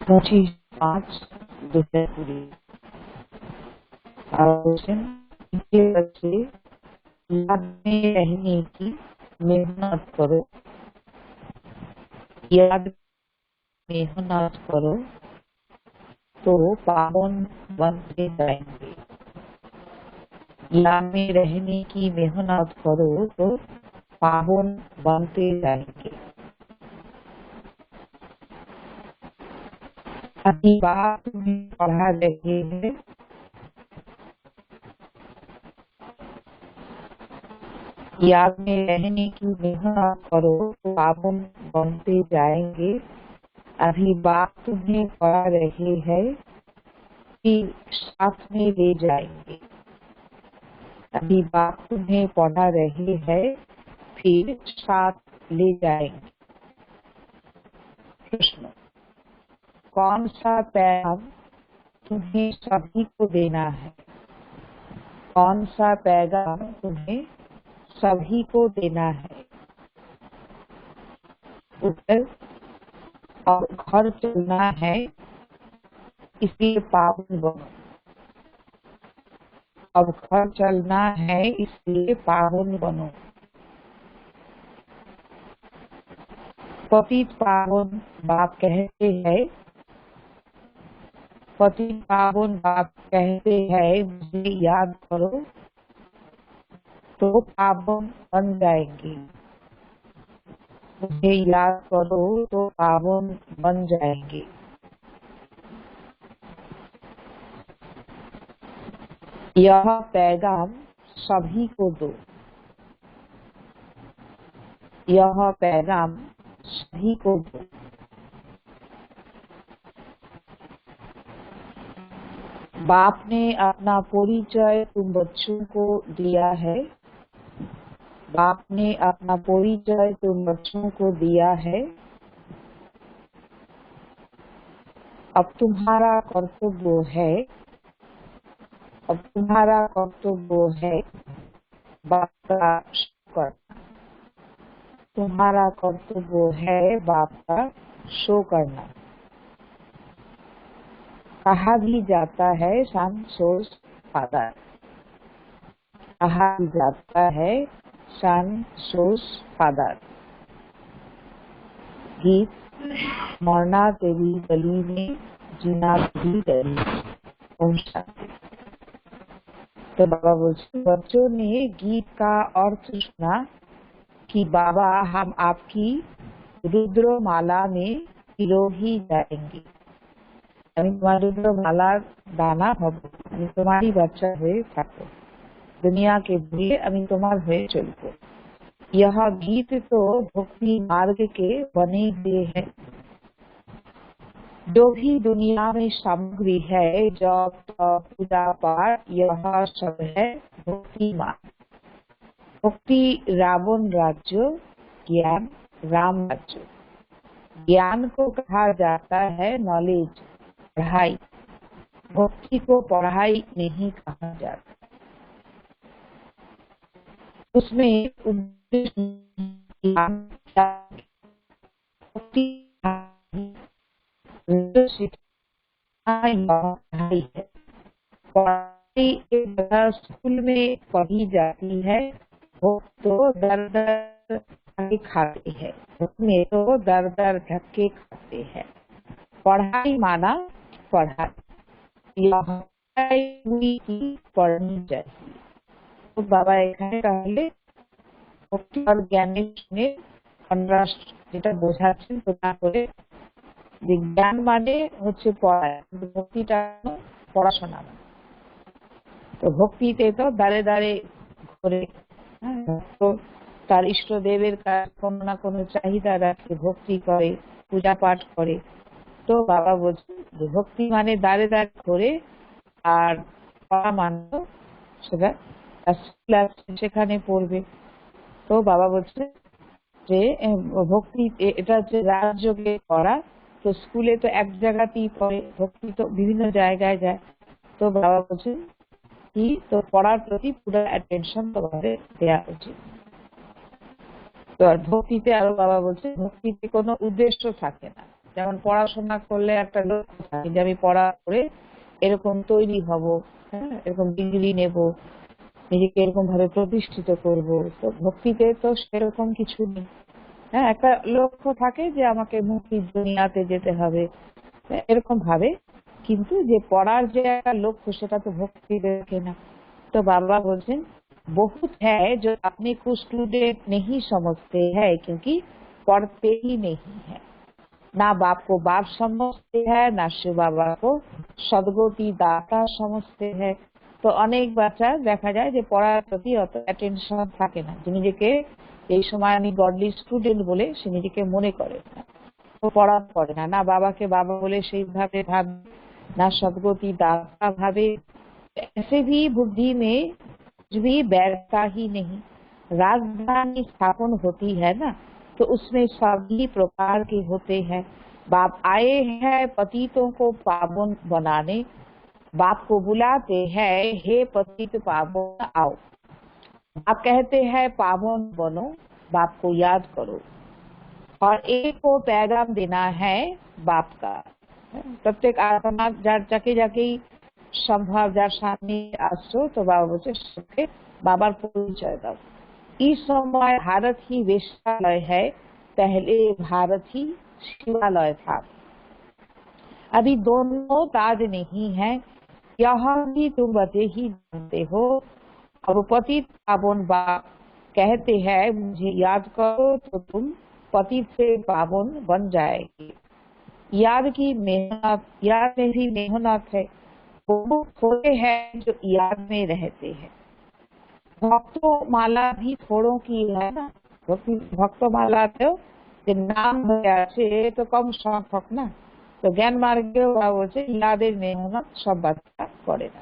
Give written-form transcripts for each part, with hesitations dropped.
मुझे 5 दोपहर पूरी आयोजन के बच्चे याद में रहने की मेहनत करो, याद मेहनत करो तो पावन बनते जाएंगे। या में रहने की मेहनत करो तो पावन बनते जाएंगे। अभी बात तुम्हें पढ़ा रहे हैं, याद में रहने की मेहनत करो तो पावन बनते जाएंगे। अभी बात तुम्हें पढ़ा रहे हैं, फिर साथ में ले जाएंगे। अभी बात तुम्हें पढ़ा रहे हैं, फिर साथ ले जाएंगे। प्रश्न, कौन सा पैगाम तुम्हें सभी को देना है? कौन सा पैगाम तुम्हें सभी को देना है? उत्तर, अब घर चलना है इसलिए पावन बनो। अब घर चलना है इसलिए पावन बनो। पतित पावन बाप कहते हैं, पतित पावन बाप कहते हैं मुझे याद करो तो पावन बन जाएंगे। मुझे याद करो तो पावन बन जाएंगे। यह पैगाम सभी को दो। यह पैगाम सभी को दो। बाप ने अपना परिचय तुम बच्चों को दिया है। बाप ने अपना परिचय तुम बच्चों को दिया है। अब तुम्हारा कर्तव्य है, अब तुम्हारा कर्तव्य है बाप का शो करना। तुम्हारा कर्तव्य है बाप का शो करना। कहा भी जाता है सन सोर्स फादर। कहा भी जाता है सन सोर्स फादर। गीत, मरना तेरी गली में, जीना तेरी गली। ओम शांति। तो बाबा बोलते, बच्चों ने गीत का अर्थ सुना कि बाबा हम आपकी रुद्रमाला में पिरो ही जाएंगे। तुम्हारी रुद्रमाला दाना हब, तुम्हारी बच्चा हुए থাকো, दुनिया के लिए अभी तुम्हार हुए चलको। यह गीत तो भक्ति मार्ग के बने हुए हैं। जो भी दुनिया में सामग्री है, जप तप पूजा पाठ, यह सब है भक्ति मार्ग। भक्ति रावण राज्य, ज्ञान राम राज्य। ज्ञान को कहा जाता है नॉलेज, पढ़ाई। भक्ति को पढ़ाई नहीं कहा जाता। उसमें पढ़ाई है। पढ़ाई एक तरह स्कूल में पढ़ी जाती है, वो तो दर दर धक्के खाते हैं। उसमें तो दर दर धक्के खाते हैं। पढ़ाई माना पढ़ाई, यह हुई कि पढ़नी चाहिए। तो बाबा এখানে তাহলে ভক্তি আর জ্ঞানের সঙ্গে কন্ট্রাস্ট যেটা বোঝাচ্ছেন তোমরা করে, যে জ্ঞান মানে হচ্ছে পড়া, কিন্তু ভক্তিটা পড়াশোনা না। তো ভক্তিতে তো দাঁড়ে দাঁড়ে ঘুরে, তো তার ইষ্টদেবের কোনো না কোনো চাহিদা রাখে, ভক্তি করে, পূজা পাঠ করে। তো বাবা বলছেন যে ভক্তি মানে দাঁড়ে দাঁড়ে ঘুরে, আর পড়া মানে সেটা সেখানে পড়বে। তো বাবা বলছে যে ভক্তি এটা হচ্ছে রাজযোগে করা। তো স্কুলে তো এক জায়গাতেই পড়ে, ভক্তি তো বিভিন্ন জায়গায় যায়। তো বাবা বলছেন কি, তো পড়ার প্রতি পুরো অ্যাটেনশন তোমাদের দেওয়া উচিত। তো আর ভক্তিতে আরো বাবা বলছে ভক্তিতে কোনো উদ্দেশ্য থাকে না। যেমন পড়াশোনা করলে একটা লক্ষ্য থাকে যে আমি পড়া করে এরকম তৈরি হব, হ্যাঁ, এরকম ডিগ্রি নেব, নিজেকে এরকম ভাবে প্রতিষ্ঠিত করব। তো ভক্তিতে তো সেরকম কিছু নেই। হ্যাঁ, একটা লক্ষ্য থাকে যে আমাকে মুক্তির দুনিয়াতে যেতে হবে এরকম ভাবে, কিন্তু যে পড়ার যে একটা লক্ষ্য সেটা তো ভক্তি দেখে না। तो बाबा बोलते हैं बहुत है जो अपने को स्टूडेंट नहीं समझते हैं क्योंकि पढ़ते ही नहीं है। ना बाप को बाप समझते हैं, ना शिव बाबा को सदगति दाता समझते हैं। तो अनेक বাচ্চা দেখা যায় যে পড়ার প্রতি অত অ্যাটেনশন থাকে না, যে নিজেকে এই সময় আমি গডলি স্টুডেন্ট বলে সে নিজেকে মনে করে না, ও পড়া পড়ে না, না বাবাকে বাবা বলে সেইভাবে ভাবে, ना सदगति दाता भावे। ऐसे भी बुद्धि में कुछ भी बैठता ही नहीं। राजधानी स्थापन होती है ना, तो उसमें सभी प्रकार के होते हैं। बाप आए हैं पतितों को पावन बनाने, बाप को बुलाते हैं हे पतित पावन आओ। आप कहते हैं पावन बनो, बाप को याद करो, और एक को पैगाम देना है बाप का। प्रत्येक आत्मा যাকে যাকেই সম্ভব যার সামনে আসছো, তো বাবা বলছে সবকে বাবার পরিচয় দাও। इस समय भारत ही वेश्यालय है, पहले भारत ही शिवालय था। अभी दोनों ताज नहीं है, यह भी तुम बते ही जानते हो। अब पतित पावन बाप कहते हैं मुझे याद करो तो तुम पतित से पावन बन जाएगी। याद की मेहनत, याद में भी मेहनत है। वो थोड़े हैं जो याद में रहते हैं। भक्तों माला भी थोड़ों की है ना, भक्तों माला तो नाम है तो कम संख्यक ना। तो ज्ञान मार्गे बाबा से यादेर मेहनत सब बाচ্চা करे ना।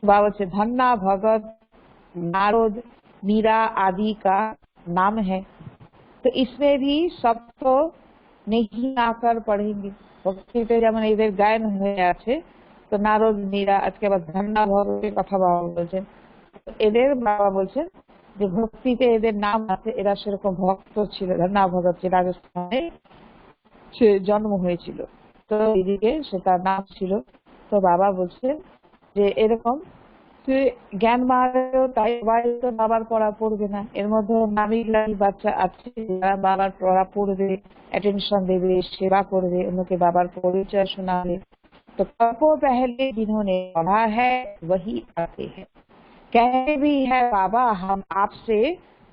बाबा से धन्ना भगत नारद मीरा आदि का नाम है। तो इसमें भी सब तो नहीं आकर पढ़ेंगे। भक्तिते যেমন এদের গায়ন হয়ে আছে, তো নারদ মীরা আজকে আবার ধন্না ভগতের কথা বাবা বলছেন। এদের বাবা বলছেন যে ভক্তিতে এদের নাম আছে, এরা সেরকম ভক্ত ছিল। ধন্না ভগত যে রাজস্থানে সে জন্ম হয়েছিল, তো এদিকে সে তার নাম ছিল। তো বাবা বলছেন যে এরকম জ্ঞান মারেও তাই সবাই তো বাবার পড়া পড়বে না। এর মধ্যে নামি গ্রামী বাচ্চা আছে যারা বাবার পড়া পড়বে, अटेंशन देवे, सेवा करवे, उनके बाबा परिचय सुनावे। तो कल्पों पहले जिन्होंने पढ़ा है वही आते हैं। कहते भी है बाबा हम आपसे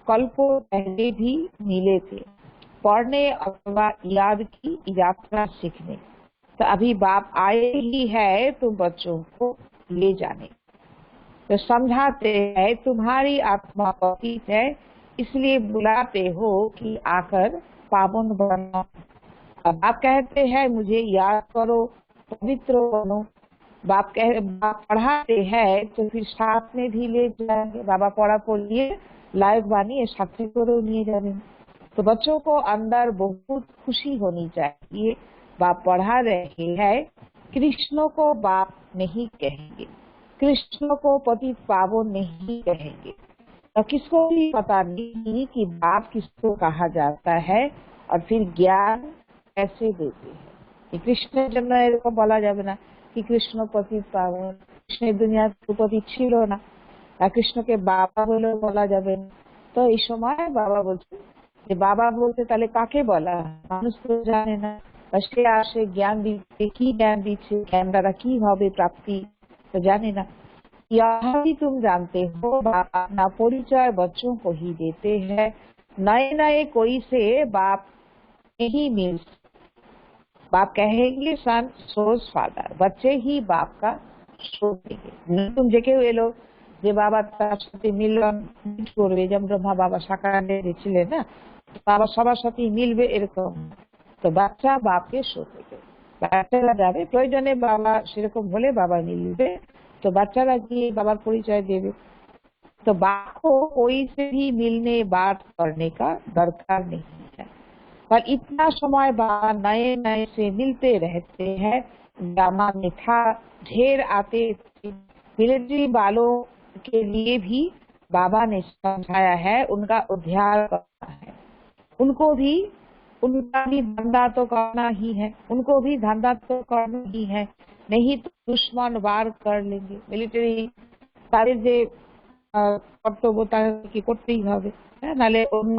कल्पों पहले भी मिले थे, पढ़ने अथवा याद की यात्रा सीखने। तो अभी बाप आए ही है तुम बच्चों को ले जाने। तो समझाते हैं तुम्हारी आत्मा पतित है, इसलिए बुलाते हो कि आकर पावन बनो। अब आप कहते हैं मुझे याद करो, पवित्र बनो। बाप पढ़ाते हैं तो फिर साथ में भी ले जाएंगे। बाबा पढ़ा पढ़िए लायक बानिए साथी को निये जाने। तो बच्चों को अंदर बहुत खुशी होनी चाहिए। बाप पढ़ा रहे हैं, कृष्ण को बाप नहीं कहेंगे, कृष्ण को पतित पावन नहीं कहेंगे। तो किसको भी पता नहीं कि बाप किसको कहा जाता है और फिर ज्ञान कैसे देते हैं। कि कृष्ण जन्म এরকম বলা যাবে না कि कृष्ण पतित पावन, कृष्ण दुनिया पतित ছিল না, আর কৃষ্ণকে বাবা বলে বলা যাবে না। তো এই সময় বাবা বলছেন যে বাবা বলতে তাহলে কাকে বলা, মানুষ তো জানে না। সে আসে জ্ঞান দিতে, কি জ্ঞান দিচ্ছে, জ্ঞান দ্বারা কি হবে প্রাপ্তি, तो जाने ना। यह भी तुम जानते हो बाप अपना परिचय बच्चों को ही देते हैं, नए नए कोई से बाप नहीं मिल। बाप कहेंगे सन सोज फादर, बच्चे ही बाप का शोध देंगे। तुम जे केউ এলো যে বাবা তার সাথে মিলন করবে, যেমন ব্রহ্মা বাবা সাকারে দিয়েছিলেন না, বাবা সবার সাথে মিলবে এরকম। তো বাচ্চা বাপকে শোধ দেবে, বাচ্চারা যাবে, প্রয়োজনে বাবা সেরকম হলে বাবা মিলবে, तो बच्चारा गিয়ে बाबार परिचय देवे। तो बाप को कोई से भी मिलने बात करने का दरकार नहीं है, पर इतना समय बाबा नए नए से मिलते रहते हैं। गामा में था ढेर आते थे, मिलिट्री वालों के लिए भी बाबा ने समझाया है उनका उद्धार करना है। उनको भी उनका भी धंधा तो करना ही है, उनको भी धंधा तो करना ही है, नहीं तो दुश्मन वार कर लेंगे। मिलिटारी তাদের যে কর্তব্য তাকে করতেই হবে, নাহলে অন্য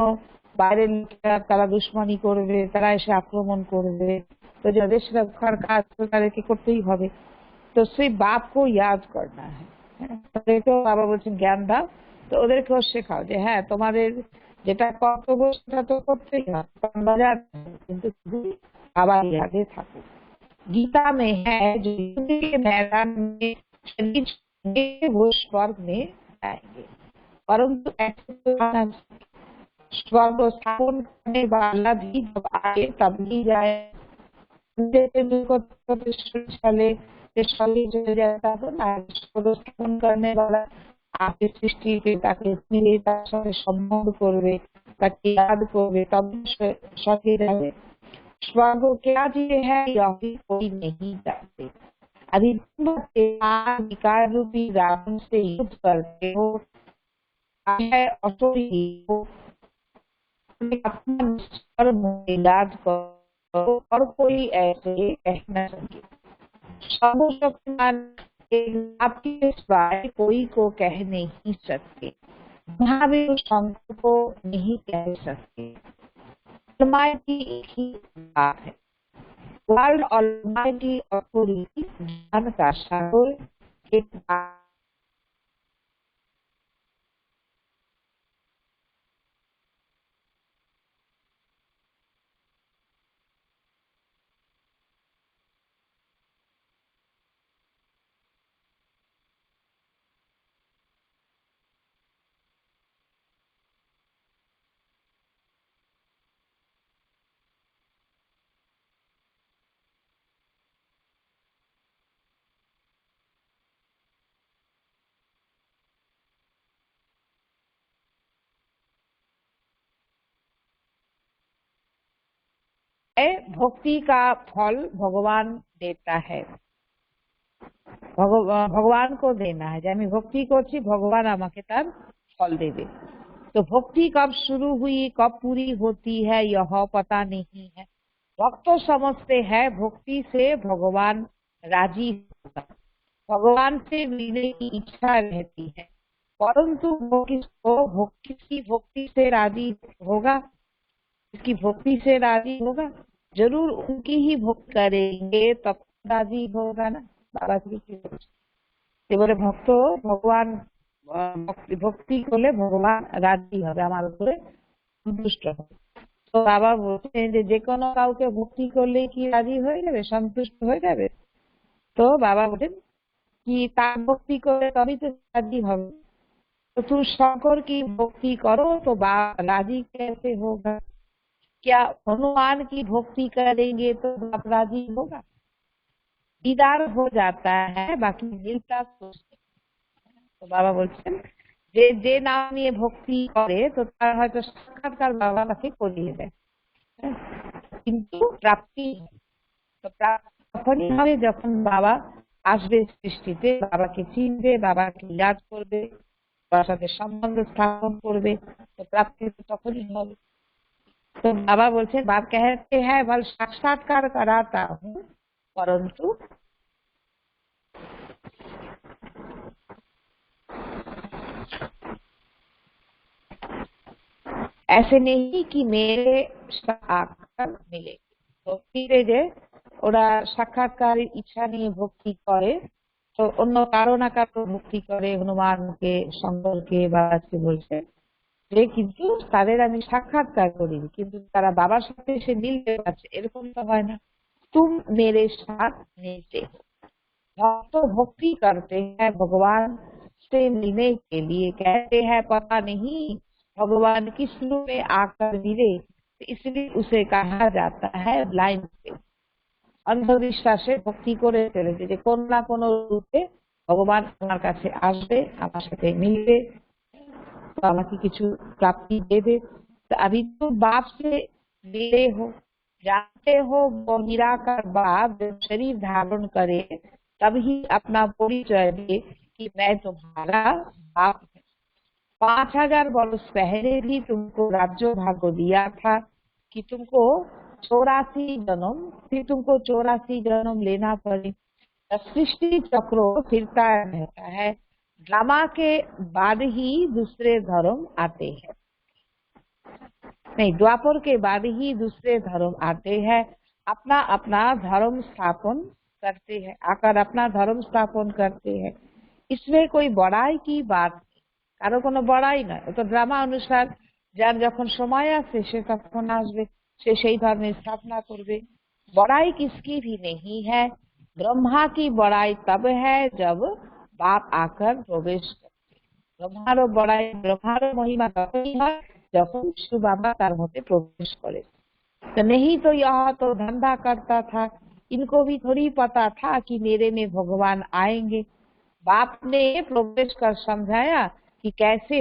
বাইরের লোকেরা তারা দুশ্মনী করবে, তারা এসে আক্রমণ করবে। তো যে দেশ রক্ষার কাজ তো তাদেরকে করতেই হবে। तो सिर्फ बाप को याद करना है, তাদেরকেও বাবা বলছেন জ্ঞান দাও, তো ওদেরকেও শেখাও যে হ্যাঁ তোমাদের যেটা কর্তব্য সেটা তো করতেই হবে, বাজার কিন্তু শুধু বাবার यादें থাকুক। गीता में है जो युद्ध के मैदान में शरीर छोड़ेंगे, वो स्वर्ग में जाएंगे, परंतु ऐसे तो स्वर्ग स्थापन करने वाला भी जब आए तब ही जाए। साले চলে যাতা তো না, স্বর্গ স্থাপন करने वाला आपके সৃষ্টিতে তাকে মিলে তার সাথে সম্বন্ধ করবে, তাকে याद করবে, तब স্বর্গে যাবে। स्वर्ग क्या चीज है यह भी कोई नहीं जानते। अभी तुम विकार रूपी रावण से युद्ध करते हो, है असुरी हो, अपना निश्चर याद करो और कोई ऐसे कह न सके। सर्वशक्तिमान आपके सिवाय कोई को कह नहीं सकते, महावीर शंकर को नहीं कह सकते। की एक ही बात है, वर्ल्ड ऑलमाइटी अथॉरिटी ज्ञान का सागर एक बात है, भक्ति का फल भगवान देता है। भगवान को देना है, যে আমি ভক্তি করছি भगवान আমাকে তার फल देवे। तो भक्ति कब शुरू हुई कब पूरी होती है यह पता नहीं है। भक्त समझते हैं भक्ति से भगवान राजी होगा, भगवान से मिलने की इच्छा रहती है, परंतु वो किसकी भक्ति से राजी होगा, इसकी भक्ति से राजी होगा, जरूर उनकी ही भक्ति करेंगे तब राजी होगा ना। बाबा जी की এবারে ভক্ত ভগবান ভক্তি করলে ভগবান রাজি হবে, আমার উপরে সন্তুষ্ট হবে। তো বাবা বলছেন যে কোনো কাউকে ভক্তি করলে কি রাজি হয়ে যাবে, সন্তুষ্ট হয়ে যাবে? তো বাবা বলেন कि तार भक्ति करे तभी तो राजी हो। तो तुम शंकर की भक्ति करो तो राजी कैसे होगा? क्या हनुमान की भक्ति करेंगे तो बाप राजी होगा? दीदार हो जाता है, बाकी मिलता कुछ नहीं। तो बाबा बोलছেন যে যে নাম নিয়ে ভক্তি করে তো তার হয়তো সাক্ষাৎকার বাবা তাকে করিয়ে দেয়, কিন্তু প্রাপ্তি তো তখনই হবে যখন বাবা আসবে সৃষ্টিতে, বাবাকে চিনবে, বাবাকে याद করবে, বাবার সাথে সম্বন্ধ স্থাপন করবে, তো প্রাপ্তি তখনই হবে। तो बाबा बोलते बाप कहते हैं बल साक्षात्कार कराता हूँ, परंतु ऐसे नहीं कि मेरे आकर मिले। तो फिर जे ওরা সাক্ষাৎকারের ইচ্ছা নিয়ে ভক্তি করে, তো অন্য কারো না কারো ভক্তি করে, হনুমানকে, শঙ্করকে বা আজকে বলছে যে কিন্তু তাদের আমি সাক্ষাৎকার করিনি, কিন্তু তারা বাবার সাথে এসে মিলতে পারছে, এরকম তো হয় না। तुम मेरे साथ मिलते हो, भक्त भक्ति करते हैं भगवान से मिलने के लिए, कहते हैं पता नहीं भगवान किस रूप में आकर मिले, तो इसलिए उसे कहा जाता है ब्लाइंड फेथ। अंधविश्वासे भक्ति করে চলেছে যে কোন না কোন রূপে ভগবান আমার কাছে আসবে, আমার সাথে মিলবে, तो আমাকে কিছু प्राप्ति देवे। तो अभी तो बाप से मिले हो, जानते हो वो निराकार बाप जब शरीर धारण करे तभी अपना परिचय दे कि मैं तुम्हारा बाप हूँ। 5000 वर्ष पहले भी तुमको राज्य भाग्य दिया था कि तुमको 84 जन्म, फिर तुमको 84 जन्म लेना पड़े। सृष्टि चक्र फिरता रहता है, ड्रामा के बाद ही दूसरे धर्म आते हैं, नहीं द्वापर के बाद ही दूसरे धर्म आते हैं, अपना अपना धर्म स्थापन करते हैं, आकर अपना धर्म स्थापन करते हैं। इसमें कोई बड़ाई की बात नहीं, কারো কোনো বড়াই নয়। ও তো ড্রামা অনুসার যার যখন সময় আসে সে তখন আসবে, সে সেই ধর্মের স্থাপনা করবে। बड़ाई किसकी भी नहीं है। ब्रह्मा की बड़ाई तब है जब बाप आकर प्रवेश करते। ब्रह्मारो बड़ाई, ब्रह्मारो महिमा तभी है যখন শিশু বাবা তার মধ্যে প্রবেশ করে। तो नहीं तो यह तो धंधा करता था, इनको भी थोड़ी पता था कि मेरे में भगवान आएंगे। बाप ने प्रवेश कर समझाया कि कैसे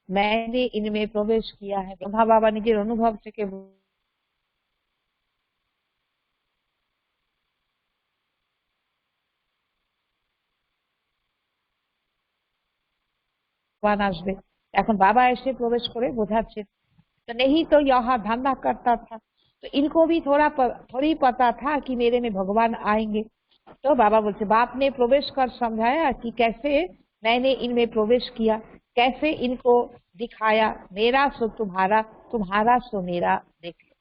मैंने इनमें प्रवेश किया है। ब्रह्मा बाबा निजेर अनुभव থেকে भगवान আসবে, এখন बाबा এসে প্রবেশ করে বোঝাচ্ছে। तो नहीं तो यह धंधा करता था, तो इनको भी थोड़ी पता था कि मेरे में भगवान आएंगे। तो बाबा बोलते बाप ने प्रवेश कर समझाया कि कैसे मैंने इनमें प्रवेश किया, कैसे इनको दिखाया। मेरा सो तुम्हारा, तुम्हारा सो मेरा, देख लो,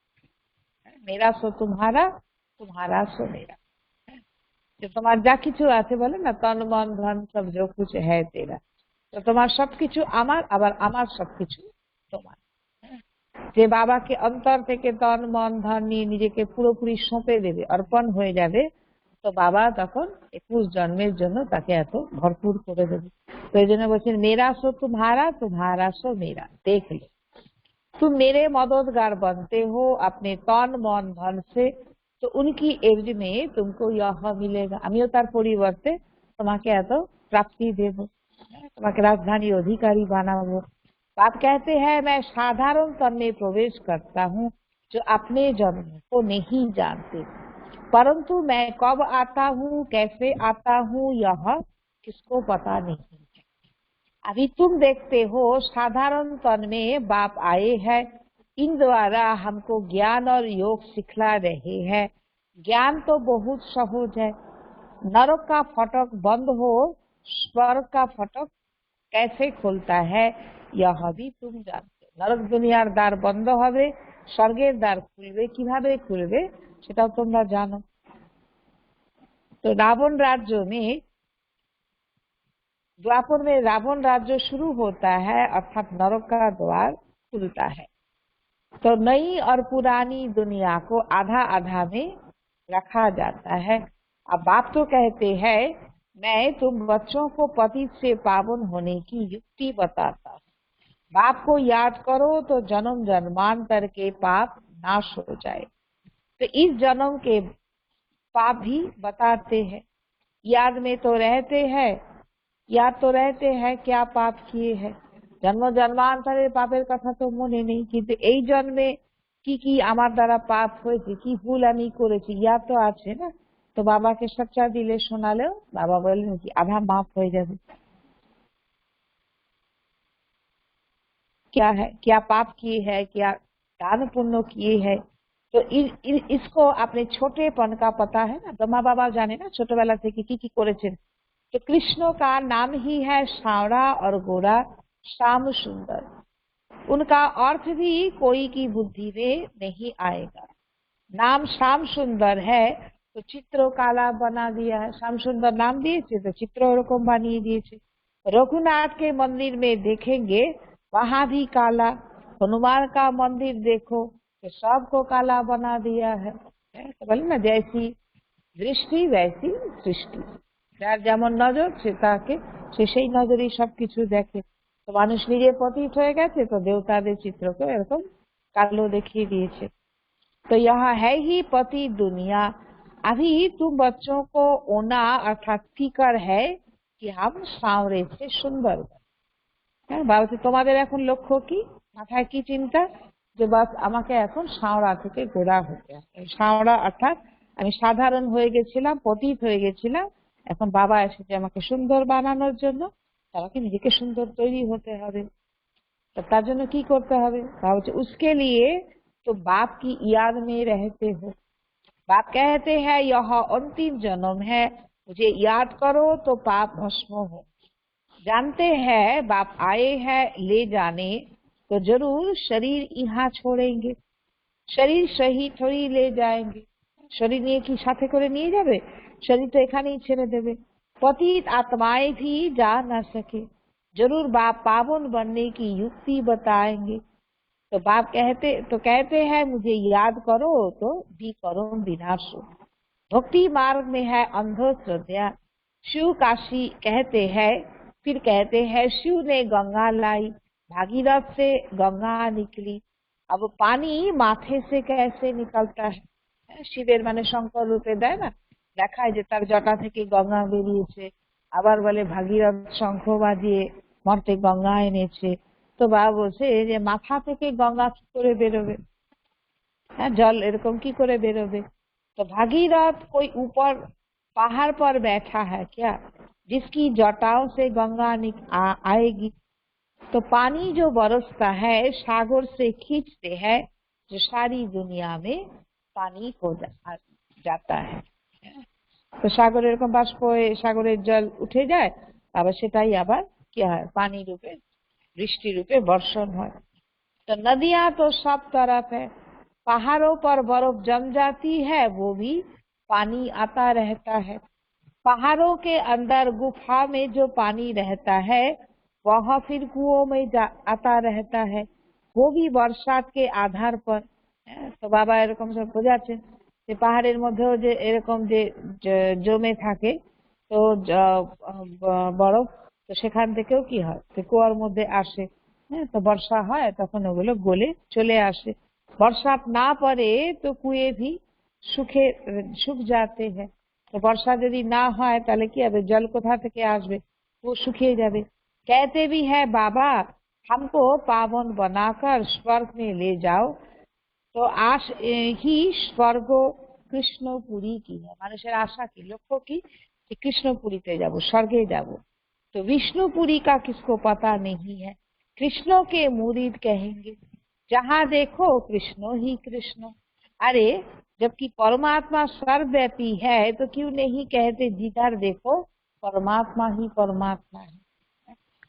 मेरा सो तुम्हारा, तुम्हारा सो मेरा। जो तुम्हार जा किछु आछे बोले ना, तन मन धन सब जो कुछ है तेरा, तो तुम्हार सबकिछु आमार, आबार आमार सबकिछु তোমার। যে বাবাকে অন্তর থেকে তন মন ধন নিয়ে নিজেকে পুরোপুরি সঁপে দেবে, অর্পণ হয়ে যাবে, তো বাবা তখন 21 জন্মের জন্য তাকে এত ভরপুর করে দেবে। তো এই জন্য বলছেন মেরা সো तुम्हारा, तुम्हारा सो मेरा, देख लो तुम मेरे मददगार बनते हो अपने तन मन धन से, तो उनकी एवज में तुमको यह मिलेगा। আমিও তার পরিবর্তে তোমাকে এত প্রাপ্তি দেব, তোমাকে রাজধানী অধিকারী বানাবো। बाप कहते हैं मैं साधारण तन में प्रवेश करता हूँ जो अपने जन्म को नहीं जानते, परंतु मैं कब आता हूँ, कैसे आता हूँ, यह किसको पता नहीं है। अभी तुम देखते हो साधारण तन में बाप आए हैं, इन द्वारा हमको ज्ञान और योग सिखला रहे हैं। ज्ञान तो बहुत सहज है, नरक का फटक बंद हो स्वर्ग का फटक कैसे खुलता है यह भी तुम जानते। नरक दुनियार द्वार बंद হবে, স্বর্গের দ্বার খুলবে, কিভাবে খুলবে সেটাও তোমরা জানো। तो रावण राज्य में, द्वापर में रावण राज्य शुरू होता है, अर्थात नरक का द्वार खुलता है। तो नई और पुरानी दुनिया को आधा आधा में रखा जाता है। अब बाप तो कहते हैं मैं तुम बच्चों को पतित से पावन होने की युक्ति बताता हूँ। बाप को याद करो तो जन्म जन्मांतर के पाप नाश हो जाए। तो इस जन्म के पाप भी बताते हैं। याद में तो रहते हैं, याद तो रहते हैं क्या पाप किए हैं। जन्म जन्मांतरेर पापेर कथा तो मने नेই, কিন্তু এই জন্মে কি আমার দ্বারা পাপ হয়েছে, কি ভুল আমি করেছি ইয়াদ তো আছে না। তো বাবাকে সচ্চা দিলে শোনালেও বাবা বলেন কি আধা মাফ হয়ে যাবে। क्या है, क्या पाप किए हैं, क्या दान पुण्य किए हैं। तो इसको अपने छोटेपन का पता है ना, ब्रह्मा बाबा जाने ना छोटबेला থেকে কি করেছেন। तो कृष्ण का नाम ही है सांवरा और गोरा श्याम सुंदर। उनका अर्थ भी कोई की बुद्धि में नहीं आएगा। नाम श्याम सुंदर है तो चित्र काला बना दिया है। श्याम सुंदर नाम दिए तो चित्र ओरकम बनिए दिए। रघुनाथ के मंदिर में देखेंगे वहां भी काला। हनुमान का मंदिर देखो तो सबको काला बना दिया है। तो बोले ना जैसी दृष्टि वैसी सृष्टि, যার যেমন নজর সে তাকে সেই নজরেই সবকিছু দেখে। তো মানুষ নিজে পতিত হয়ে গেছে তো দেবতাদের চিত্রকে এরকম কালো দেখিয়ে দিয়েছে। तो यहाँ है ही पति दुनिया। अभी तुम बच्चों को ओना अर्थात फिकर है कि हम सांवरे से सुंदर बने। হ্যাঁ বাবা, তোমাদের এখন লক্ষ্য কি, মাথায় কি চিন্তা, যে বাস আমাকে এখন সাঁওড়া থেকে গোড়া হতে হবে। সাঁওড়া অর্থাৎ আমি সাধারণ হয়ে গেছিলাম, পতিত হয়ে গেছিলাম, এখন বাবা এসেছে আমাকে সুন্দর বানানোর জন্য। আমাকে নিজেকে সুন্দর তৈরি হতে হবে। तो তার জন্য কি করতে হবে, বাবা বলছে उसके लिए तो बाप की याद में रहते हो। बाप कहते हैं यह अंतिम जन्म है, मुझे याद करो तो पाप भस्म हो। जानते हैं बाप आए हैं ले जाने, तो जरूर शरीर यहाँ छोड़ेंगे। शरीर सही थोड़ी ले जाएंगे। शरीर নিয়ে কি সাথে করে নিয়ে যাবে, শরীর তো এখানেই ছেড়ে দেবে। पतित आत्माएं भी जा न सके, जरूर बाप पावन बनने की युक्ति बताएंगे। तो बाप कहते हैं मुझे याद करो तो भी करो विनाश हो। भक्ति मार्ग में है अंधो श्रद्धा, शिव काशी कहते हैं। फिर कहते हैं शिव ने गंगा लाई, भागीरथ से गंगा निकली। अब पानी माथे से कैसे निकलता है? शिवेर माने शंकर रूपे देय ना, देखाय जे तार जटा থেকে গঙ্গা বেরিয়েছে, আবার বলে ভাগীরথ শঙ্খ বাজিয়ে মর্তে গঙ্গা এনেছে। তো বাবা বলছে যে মাথা থেকে গঙ্গা কি করে বেরোবে? जल एरकम की करे बेरोबे? तो भागीरथ कोई ऊपर पहाड़ पर बैठा है क्या, जिसकी जटाओं से गंगा आएगी? तो पानी जो बरसता है सागर से खींचते हैं, जो सारी दुनिया में पानी हो जाता है। तो सागर एरकम बाष्प सागरेर जल उठे जाए, আবার সেটাই আবার কি হয় पानी रूपे বৃষ্টি रूपे बर्षण হয়। तो नदियां तो सब तरफ है, पहाड़ों पर बर्फ जम जाती है, वो भी पानी आता रहता है। पहाड़ों के अंदर गुफा में जो पानी रहता है वह फिर कुओं में आता रहता है, वो भी बरसात के आधार पर। तो बाबा এরকম সব বোঝাচ্ছেন যে পাহাড়ের মধ্যেও যে এরকম যে জমে থাকে, তো বরফ, তো সেখান থেকেও কি হয় কুয়ার মধ্যে আসে। तो वर्षा है तखन ओगुलो गले चले आसे। बरसात ना पड़े तो कुएं भी सूख जाते हैं। तो वर्षा यदि ना হয় তাহলে কি হবে, जल कोथा থেকে আসবে, वो सूखे जाবে। कहते भी है बाबा हमको पावन बनाकर स्वर्ग में ले जाओ। तो आश ही स्वर्ग कृष्णपुरी की है, মানুষের आशा की लक्ष्य की कि कृष्णपुरीते जाबो, स्वर्गे जाबो। तो विष्णुपुरी का किसको पता नहीं है। कृष्ण के मुरीद कहेंगे जहाँ देखो कृष्ण ही कृष्ण। अरे जबकि परमात्मा सर्वव्यापी है तो क्यों नहीं कहते जिधर देखो परमात्मा ही परमात्मा है।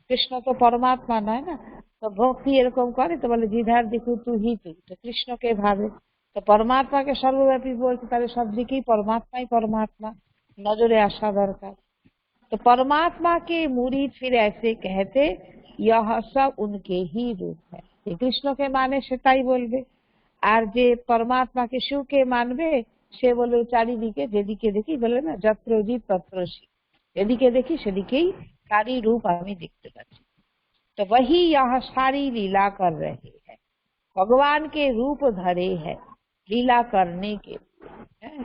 कृष्ण तो परमात्मा ना है ना, तो भक्ति एरकम करे तो बोले जिधर देखो तू ही तू, तो कृष्ण के भावे। तो परमात्मा के सर्वव्यापी बोलते ताहले सब दिकेই परमात्मा ही परमात्मा नजरे आसा दरकार। तो परमात्मा के मुरीद फिर ऐसे कहते यह सब उनके ही रूप है। ये कृष्ण के माने সেটাই বলবে, আর যে परमात्मा के शिव के मानবে সে বলবে চারিদিকে যেদিকে দেখি, বলে না যত্র জীব তত্র শিব, যেদিকে দেখি সেদিকেই सारी रूप আমি देखते পাচ্ছি। तो वही यह सारी लीला कर रहे हैं, भगवान के रूप धरे है लीला करने के।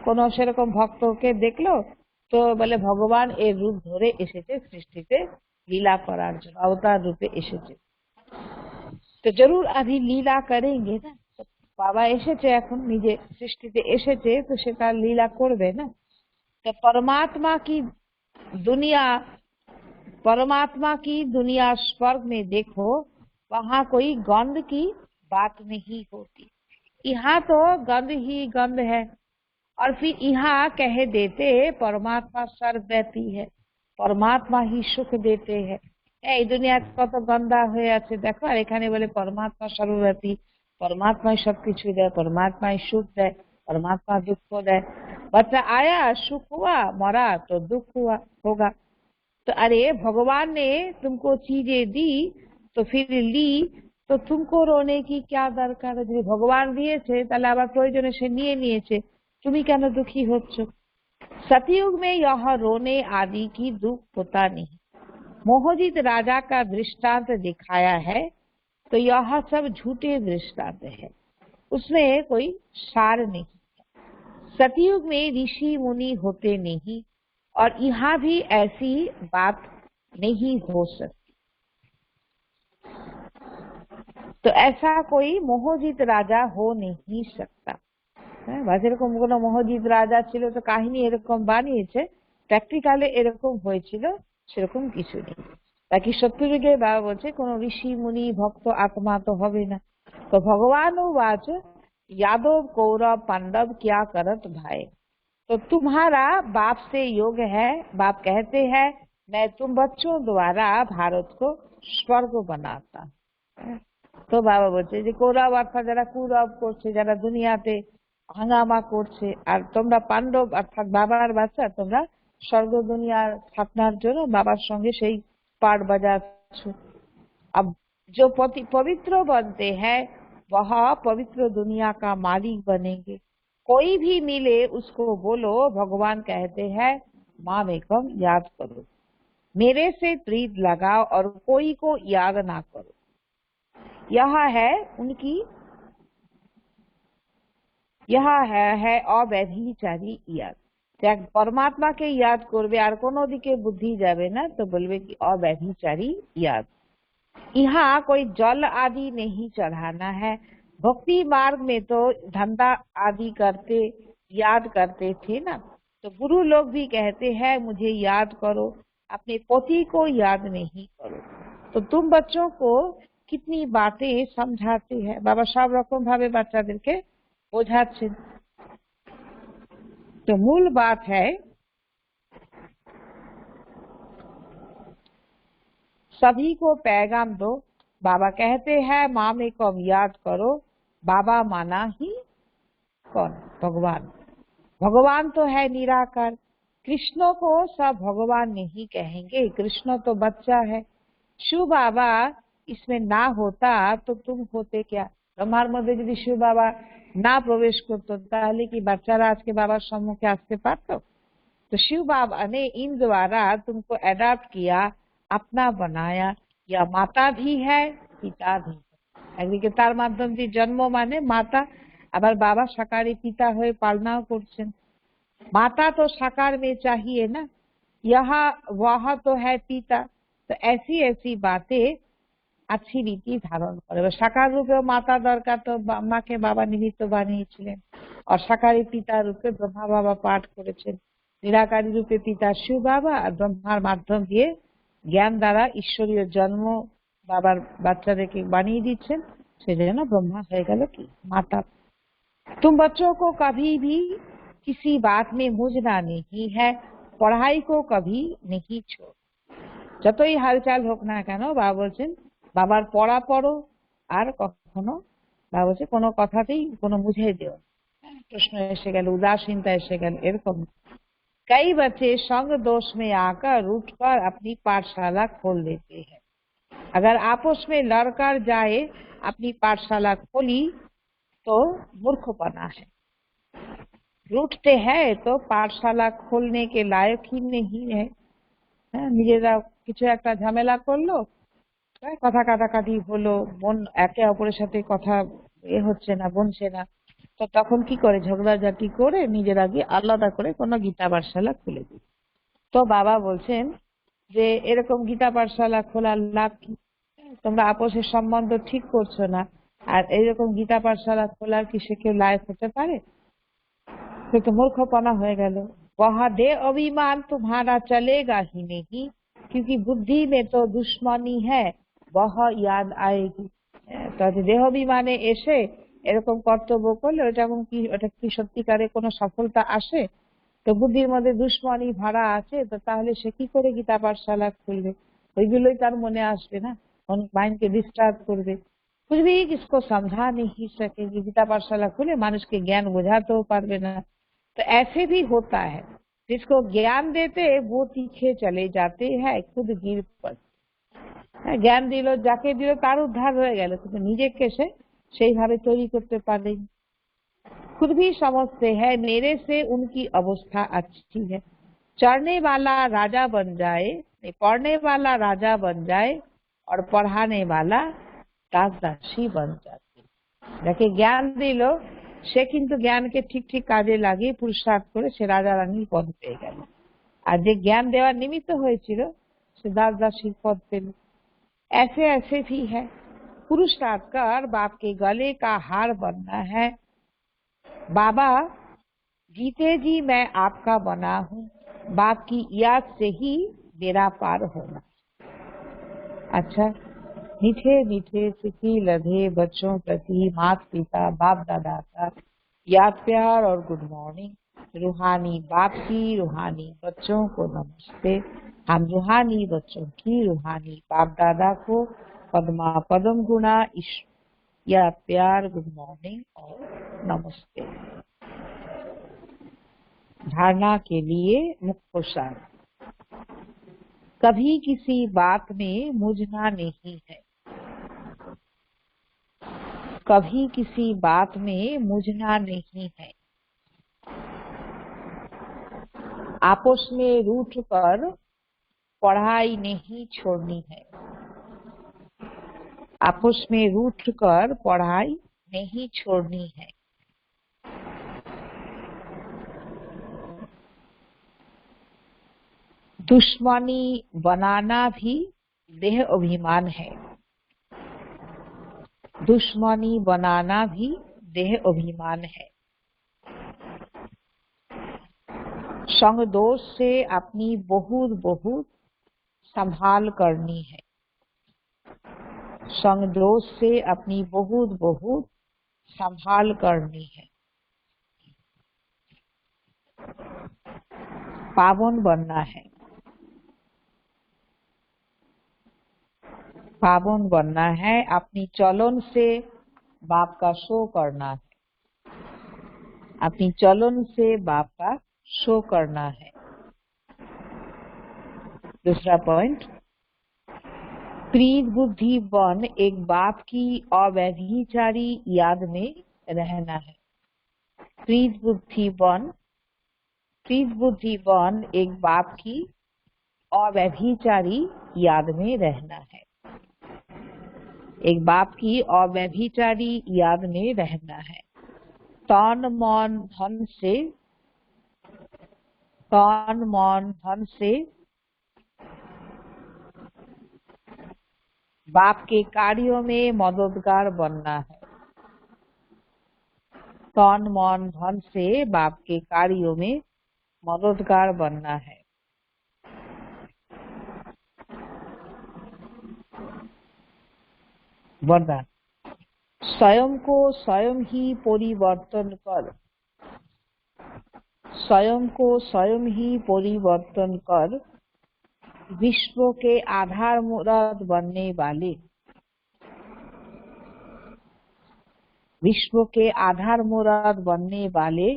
কোনো সেরকম ভক্তকে দেখলো तो बोले भगवान ए रूप धरे एसेছে सृष्टिते लीला करार जन्य, अवतार रूपे एसेছে। तो जरूर अभी लीला करेंगे ना। तो बाबा एसेছে এখন নিজে সৃষ্টিতে এসেছে, তো সে তার লীলা করবে না। तो परमात्मा की दुनिया स्वर्ग में देखो, वहाँ कोई गंध की बात नहीं होती। यहाँ तो गंध ही गंध है। और फिर यहाँ कह देते परमात्मा सर्वव्यापी है, परमात्मा ही सुख देते हैं। এই দুনিয়া কত গন্ধা হয়ে আছে দেখো, আর এখানে বলে परमात्मा सर्वव्यापी, परमात्मा सबकिছু দেয়, परमात्मा सुख দেয়, परमात्मा दुख देय। बच्चा आया सुख हुआ, मरा तो दुख हुआ होगा। तो अरे भगवान ने तुमको चीजें दी तो फिर ली, तो तुमको रोने की क्या दरकार है। यदि भगवान दिएছে তাহলে আবার প্রয়োজনে সে নিয়ে নিয়েছে, তুমি কেন दुखी होच्छो। सतयुग में यह रोने आदि की दुख होता नहीं। मोहजित राजा का दृष्टांत दिखाया है, तो यह सब झूठे दृष्टांत है, उसमें कोई सार नहीं। सतयुग में ऋषि मुनि होते नहीं, और यहाँ भी ऐसी बात नहीं हो सकती। तो ऐसा कोई मोहजित राजा हो नहीं सकता। এরকম কোনো মহজিদ রাজা ছিল তো কাহিনী এরকম বানিয়েছে, প্র্যাকটিক্যালি এরকম হয়েছিল সেরকম কিছু নেই। বাকি সত্যযুগে বাবা বলছে কোন ঋষি মুনি ভক্ত आत्मा तो হবে না। तो भगवान वाच यादव कौरव पांडव क्या करत भाई। तो तुम्हारा बाप से योग है, बाप कहते हैं मैं तुम बच्चों द्वारा भारत को स्वर्ग बनाता। तो बाबा বলছে যে কৌরব অর্থাৎ যারা কুরব করছে, যারা দুনিয়াতে হাঙ্গামা করছে, আর তোমরা পাণ্ডব অর্থাৎ বাবার বাচ্চা তোমরা স্বর্গ দুনিয়ার থাকনার জন্য বাবার সঙ্গে সেই পাট বাজাচ্ছ। अब जो पवित्र बनते हैं वह पवित्र दुनिया का मालिक बनेंगे। कोई भी मिले उसको बोलो भगवान कहते हैं माम एकम याद करो, मेरे से प्रीत लगाओ और कोई को याद ना करो। यह है उनकी, यह है अव्यभिचारी याद। দেখ परमात्मा के याद করবে আর কোনো দিকে বুদ্ধি যাবে না তো বলবে কি अव्यभिचारी याद। यहाँ कोई जल आदि नहीं चढ़ाना है। भक्ति मार्ग में तो धंधा आदि करते याद करते थे ना, तो गुरु लोग भी कहते हैं मुझे याद करो, अपने पोती को याद नहीं करो। तो तुम बच्चों को कितनी बातें समझाते हैं। बाबा सब रकम भावे बाच्चादेरके बोझाচ্ছেন। तो मूल बात है सभी को पैगाम दो। बाबा कहते हैं माँ में कम याद करो। बाबा माना ही कौन? भगवान। भगवान तो है निराकार। कृष्ण को सब भगवान नहीं कहेंगे, कृष्ण तो बच्चा है। शिव बाबा इसमें ना होता तो तुम होते क्या? ब्रह्मार मध्य यदि शिव बाबा ना प्रवेश करतो ताहले कि बच्चारा आज के बाबा सम्मुखे आसते पारतो? तो शिव बाबा ने इन द्वारा तुमको अडॉप्ट किया, अपना बनाया। या माता भी है पिता भी है। একদিকে তার মাধ্যম দিয়ে জন্ম মানে মাতা, আবার বাবা সাকারে পিতা হয়ে পালনাও করছেন। माता तो साकार में चाहिए ना, यहाँ वह तो है पिता। तो ऐसी ऐसी बातें अच्छी रीति धारण करे। साकार रूपे माता दरकार, तो माके बाबा निमित्त बानिয়েছিলেন। और साकारी पिता रूपे ब्रह्मा बाबा पाठ करेছেন। निराकारी रूपे पिता शिव बाबा और ब्रह्मार माध्यम দিয়ে জ্ঞান দ্বারা ঈশ্বরীয় জন্ম বাবার বাচ্চাদেরকে বানিয়ে দিচ্ছেন। সেজন্য ব্রহ্মা হয়ে গেল কি माता। तुम बच्चों को कभी भी किसी बात में मुझना नहीं है, पढ़ाई को कभी नहीं छोड़। যতই হালচাল হোক না কেন বাবা বলছেন বাবার পড়া পড়ো আর কখনো বাবা বলছে কোনো কথাতেই কোনো মুঝে দিও। প্রশ্ন এসে গেল, উদাসীনতা এসে গেল, এরকম। कई बच्चे संग दोष में आकर उठकर अपनी पाठशाला खोल देते हैं। अगर आपस में लड़कर जाए अपनी पाठशाला खोली तो मूर्खपना है। रूठते हैं तो पाठशाला खोलने के लायक ही नहीं है। নিজেরা কিছু একটা ঝামেলা করলো, কথা কাটাকাটি হলো, মন একে অপরের সাথে কথা হচ্ছে না, বনছে না, তো তখন কি করে ঝগড়াঝাটি করে নিজেরা গিয়ে আলাদা করে কোনো গীতা পাঠশালা খুলে দিই। তো বাবা বলছেন যে এরকম গীতা পাঠশালা খোলার লাভ কি? তোমরা আপোষের সম্বন্ধ ঠিক করছো না, আর এইরকম গীতা পাঠশালা খোলার কি সে কেউ লায়ক হতে পারে? সে তো মূর্খপনা হয়ে গেল। वहाँ दे अभिमान तुम्हारा चलेगा ही नहीं, क्योंकि बुद्धि में तो दुश्मनी है, वह याद आएगी। तो দেহাভিমানে এসে এরকম কর্তব্য করলে ওটা কি সত্যিকারে কোনো সফলতা আসে? তো বুদ্ধির মধ্যে দুশ্মনী ভরা আছে, তো তাহলে সে কি করে গীতা পাঠশালা খুলবে? ওইগুলোই তার মনে আসবে না, माइंड के डिस्टर्ब করবে। कुछ भी किसको समझा नहीं सकेगी। गीता पाठशाला खुले मानुष के ज्ञान बुझातेও পারবে না। तो ऐसे भी होता है, जिसको ज्ञान देते वो तीखे चले जाते हैं, खुद गिर पड़ते। ज्ञान दिल যাকে দিল তার উদ্ধার হয়ে গেল, কিন্তু নিজেকে সে সেইভাবে তৈরি করতে পারেনি। खुद भी समझते हैं मेरे से उनकी अवस्था अच्छी है। चढ़ने वाला राजा बन जाए, पढ़ने वाला राजा बन जाए और पढ़ाने वाला दास दासी बन जाते। যাকে জ্ঞান দিল সে কিন্তু জ্ঞানকে ঠিক ঠিক কাজে লাগিয়ে পুরুষার্থ করে সে রাজা রানীর পদ পেয়ে গেল, আর যে জ্ঞান দেওয়ার নিমিত্ত হয়েছিল সে দাস দাসীর পদ পেল। ऐसे ऐसे भी है। पुरुषार्थ कर बाप के गले का हार बनना है। बाबा जीते जी मैं आपका बना हूँ, बाप की याद से ही मेरा पार होना। अच्छा, मीठे मीठे सिकी लधे बच्चों प्रति माता पिता बाप दादा का याद प्यार और गुड मॉर्निंग। रूहानी बाप की रूहानी बच्चों को नमस्ते। हम रूहानी बच्चों की रूहानी बाप दादा को पद्मा पदम गुणा याद प्यार, गुड मॉर्निंग और नमस्ते। धारणा के लिए मुख्य सार। कभी किसी बात में मुझना नहीं है। कभी किसी बात में मुझना नहीं है। आपस में रूठ कर पढ़ाई नहीं छोड़नी है। आपस में रूठ कर पढ़ाई नहीं छोड़नी है। दुश्मनी बनाना भी देह अभिमान है। दुश्मनी बनाना भी देह अभिमान है। संग दोष से अपनी बहुत बहुत संभाल करनी है। संग दोष से अपनी बहुत बहुत संभाल करनी है। पावन बनना है। पावन बनना है। अपनी चलन से बाप का शो करना है। अपनी चलन से बाप का शो करना है। दूसरा पॉइंट, प्रीत बुद्धि बन एक बाप की अव्यभिचारी याद में रहना है। प्रीत बुद्धि बन एक बाप की अव्यभिचारी याद में रहना है। एक बाप की अव्यभिचारी याद में रहना है। तन मन धन से बाप के कार्यों में मददगार बनना है। तन मन धन से बाप के कार्यों में मददगार बनना है। वरदान, स्वयं को स्वयं ही परिवर्तन कर। स्वयं को स्वयं ही परिवर्तन कर विश्व के आधार मूर्त बनने वाले, विश्व के आधार मूर्त बनने वाले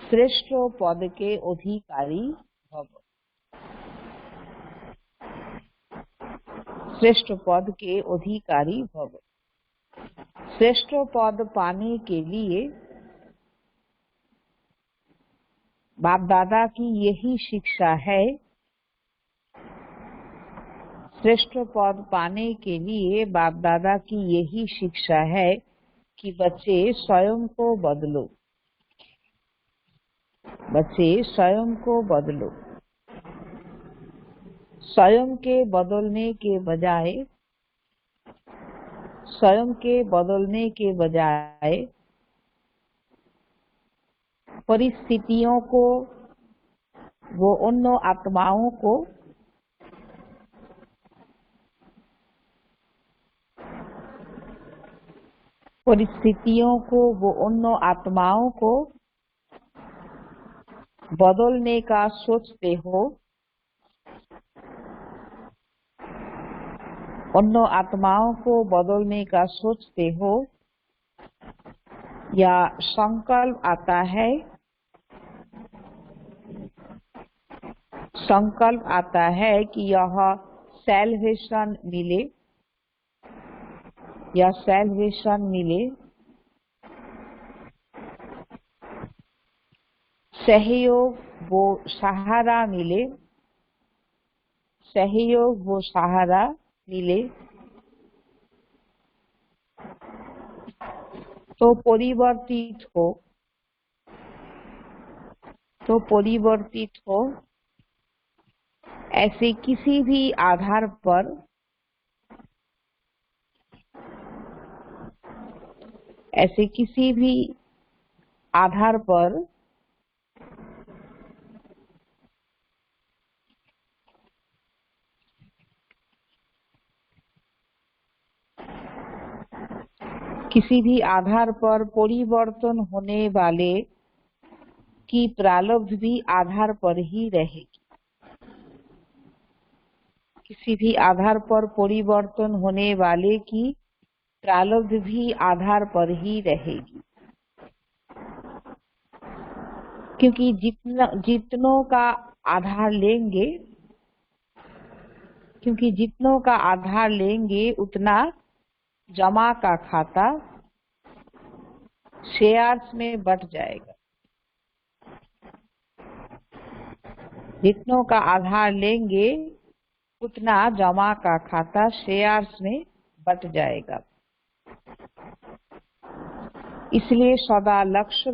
श्रेष्ठ पद के अधिकारी भव। श्रेष्ठ पद के अधिकारी भव। श्रेष्ठ पद पाने के लिए बाप दादा की यही शिक्षा है। श्रेष्ठ पद पाने के लिए बाप दादा की यही शिक्षा है कि बच्चे स्वयं को बदलो। बच्चे स्वयं को बदलो। स्वयं के बदलने के बजाय, स्वयं के बदलने के बजाय परिस्थितियों को, वो उन आत्माओं को वो उन आत्माओं को बदलने का सोचते हो। उन आत्माओं को बदलने का सोचते हो या संकल्प आता है, संकल्प आता है कि यह सैल्वेशन मिले या सैल्वेशन मिले, सहयोग वो सहारा मिले, सहयोग वो सहारा मिले, तो परिवर्तित हो, तो परिवर्तित हो। ऐसे किसी भी आधार पर, ऐसे किसी भी आधार पर किसी भी आधार पर परिवर्तन होने वाले की प्रारब्ध भी आधार पर ही रहेगी। किसी भी आधार पर परिवर्तन होने वाले की प्रारब्ध भी आधार पर ही रहेगी। क्योंकि जितनों का आधार लेंगे उतना जमा का खाता शेयर्स में बट जाएगा। जितनों का आधार लेंगे उतना जमा का खाता शेयर्स में बट जाएगा। इसलिए सदा लक्ष्य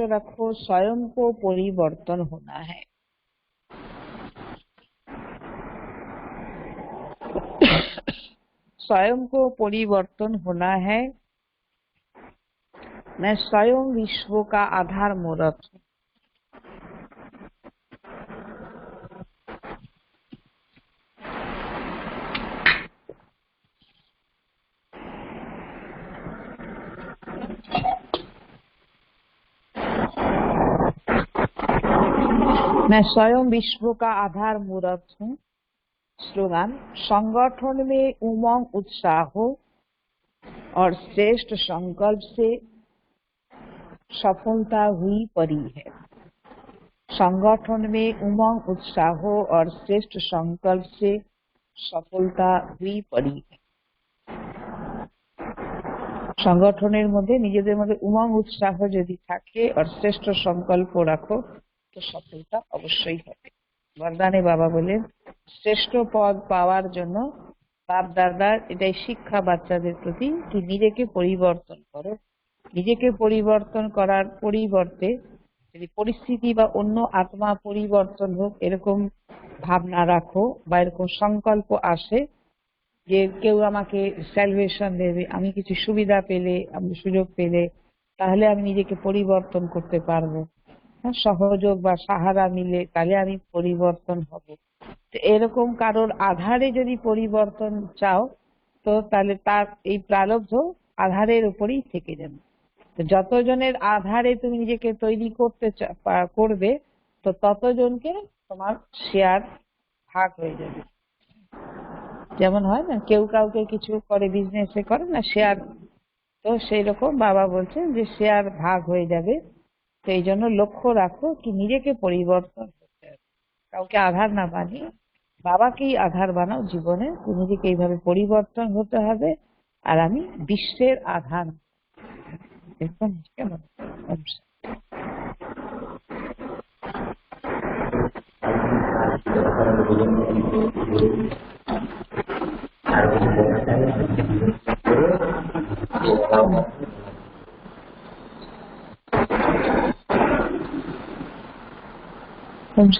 रखो, स्वयं को परिवर्तन होना है। स्वयं को परिवर्तन होना है। मैं स्वयं विश्व का आधार मूर्त हूँ। मैं स्वयं विश्व का आधार मूर्त हूँ। स्लोगन, संगठन में उमंग उत्साह हो और श्रेष्ठ संकल्प से सफलता हुई पड़ी है। संगठन में उमंग उत्साह हो और श्रेष्ठ संकल्प से सफलता हुई पड़ी है। संगठনের মধ্যে নিজেদের মধ্যে উমंग उत्साह যদি থাকে और শ্রেষ্ঠ সংকল্প রাখো তো সফলতা অবশ্যই হবে। বরদানে বাবা বলেন, শ্রেষ্ঠ পদ পাওয়ার জন্য বাপ দাদার এটাই শিক্ষা বাচ্চাদের প্রতি কি নিজেকে পরিবর্তন করো। নিজেকে পরিবর্তন করার পরিবর্তে যদি পরিস্থিতি বা অন্য আত্মা পরিবর্তন হোক এরকম ভাবনা রাখো বা এরকম সংকল্প আসে যে কেউ আমাকে স্যালভেশন দেবে, আমি কিছু সুবিধা পেলে, আমি সুযোগ পেলে তাহলে আমি নিজেকে পরিবর্তন করতে পারবো, সহযোগ বা সাহারা মিলে তাহলে আমি পরিবর্তন হব। তো এরকম কারোর আধারে যদি পরিবর্তন চাও তো তাহলে তার এই প্রারব্ধ আধারের উপরেই থেকে যাবে। তো যতজনের আধারে তুমি নিজেকে তৈরি করবে তো ততজনকে তোমার শেয়ার ভাগ হয়ে যাবে। যেমন হয় না, কেউ কাউকে কিছু করে, বিজনেসে করে না শেয়ার, তো সেই রকম বাবা বলছেন যে শেয়ার ভাগ হয়ে যাবে। তো এই জন্য লক্ষ্য রাখো কি নিজেকে পরিবর্তন করতে হবে, কাউকে আধার না বানিয়ে বাবাকেই আধার বানাও জীবনে। নিজেকে এইভাবে পরিবর্তন হতে হবে আর আমি বিশ্বের আধার। এরকম কেমন?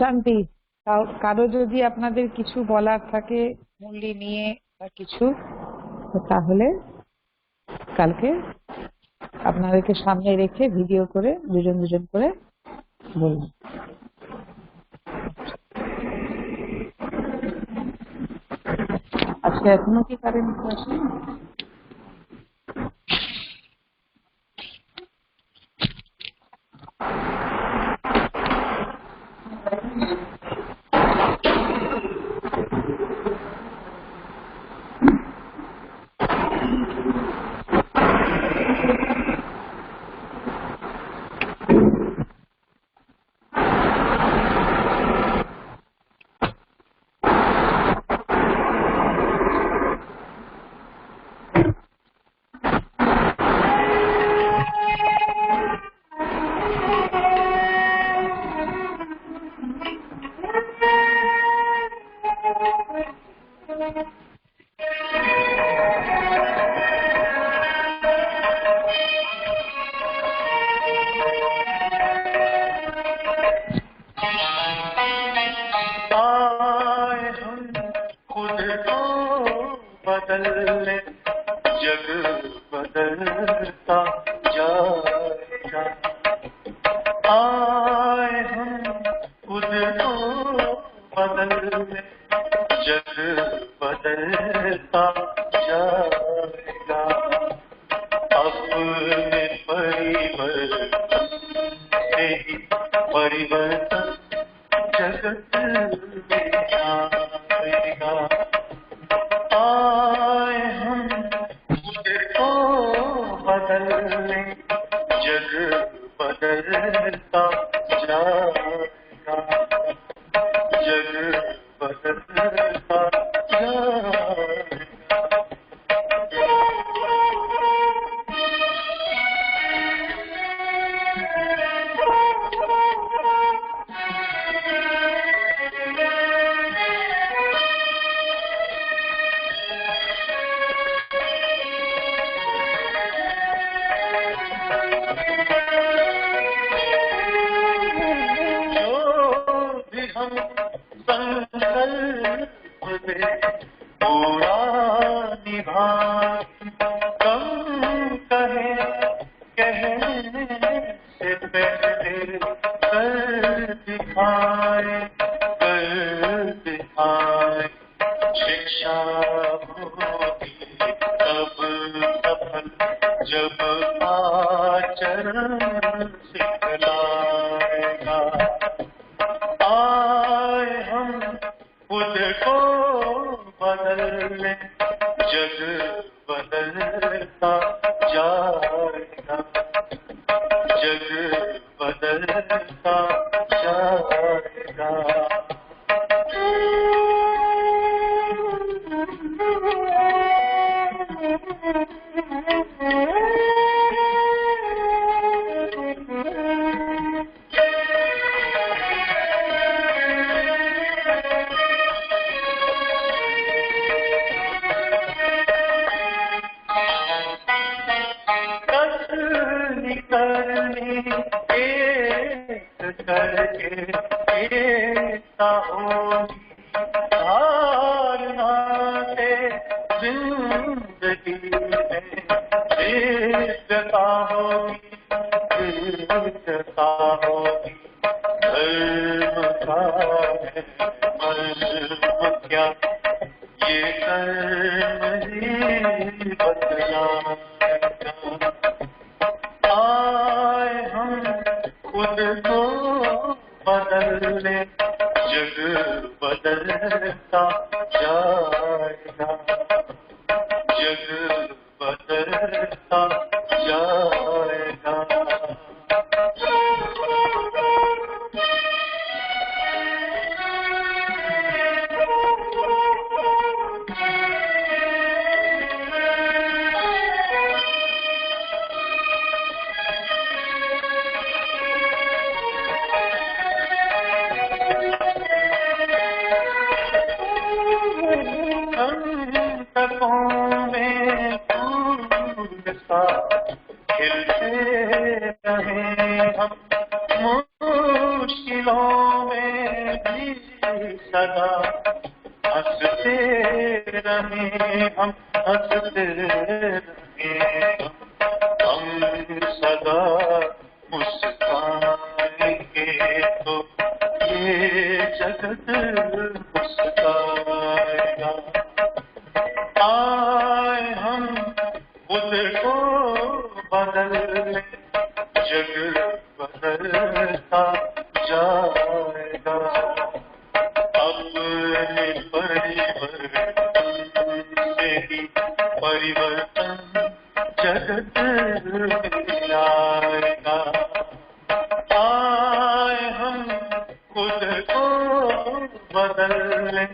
শান্তি। কারো যদি আপনাদের কিছু বলার থাকে মুরলি নিয়ে বা কিছু, তাহলে কালকে আপনাদেরকে সামনে রেখে ভিডিও করে দুজন দুজন করে বলবো। আজকে এখনো কি কারেন্ট আছে? बदलने जग बदलता जाएगा। आए हम खुद को बदलने जग बदलता जाएगा। अपने परिवर्तन से ही परिवर्तन जगत में आएगा। आए हम खुद को बदलने बदलता जाएगा। हम संकल्प में पूरा निभा कम कहे कहने से पहले कर दिखाए शिक्षा होगी तब सफल जब आचरण सिखलाएगा। आए हम खुद को बदलने जग बदलता जाएगा। जग बदलता जाएगा। करनी एक करके एकता होगी। हारना से जिंदगी में दिव्यता होगी। दिव्यता होगी। धर्म का है मर्म क्या ये कर्म ही बदलाएगा। आए हम खुद को बदलने जग बदलता जाएगा। जग बदलता जाएगा। संकटों में फूल सा खिलते रहे हम। मुश्किलों में भी सदा हंसते रहे हम। हंसते रहे हम सदा मुस्काएंगे तो ये जगत मुस्काएगा। आए हम खुद को बदलने जग बदलता जाएगा। अपने परिवर्तन से ही परिवर्तन जगत में आएगा। आए हम खुद को बदलने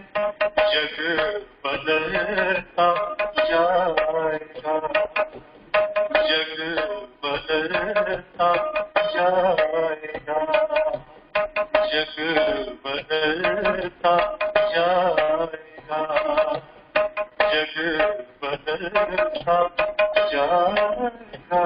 जग बदलता जाएगा। जग बदलता जाएगा। जग बदलता जाएगा। जग बदलता जाएगा।